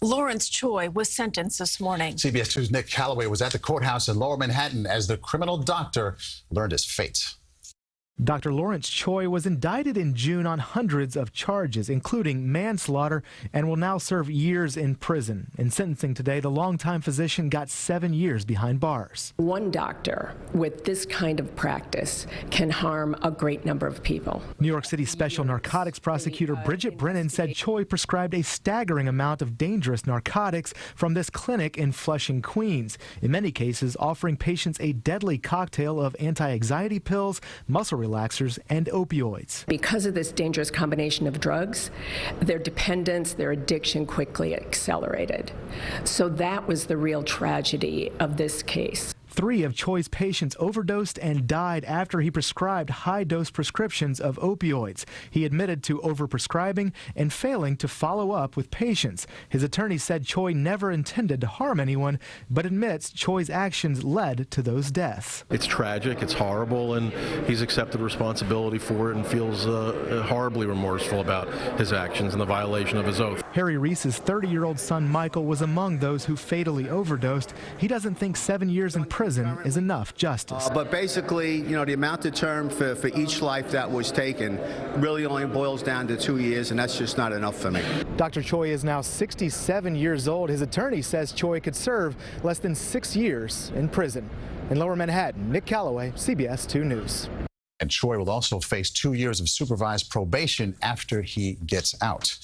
Lawrence Choy was sentenced this morning. CBS 2's Nick Caloway was at the courthouse in Lower Manhattan as the criminal doctor learned his fate. Dr. Lawrence Choy was indicted in June on hundreds of charges, including manslaughter, and will now serve years in prison. In sentencing today, the longtime physician got 7 years behind bars. One doctor with this kind of practice can harm a great number of people. New York City Special Narcotics Prosecutor Bridget Brennan said Choy prescribed a staggering amount of dangerous narcotics from this clinic in Flushing, Queens, in many cases offering patients a deadly cocktail of anti-anxiety pills, muscle relaxers, and opioids. Because of this dangerous combination of drugs, their dependence, their addiction quickly accelerated. So that was the real tragedy of this case. 3 of Choy's patients overdosed and died after he prescribed high-dose prescriptions of opioids. He admitted to overprescribing and failing to follow up with patients. His attorney said Choy never intended to harm anyone, but admits Choy's actions led to those deaths. It's tragic, it's horrible, and he's accepted responsibility for it and feels horribly remorseful about his actions and the violation of his oath. Harry Reese's 30-year-old son Michael was among those who fatally overdosed. He doesn't think 7 years in prison is enough justice. But basically, the amount of term for each life that was taken really only boils down to 2 years, and that's just not enough for me. Dr. Choy is now 67 years old. His attorney says Choy could serve less than 6 years in prison. In Lower Manhattan, Nick Caloway, CBS 2 News. And Choy will also face 2 years of supervised probation after he gets out.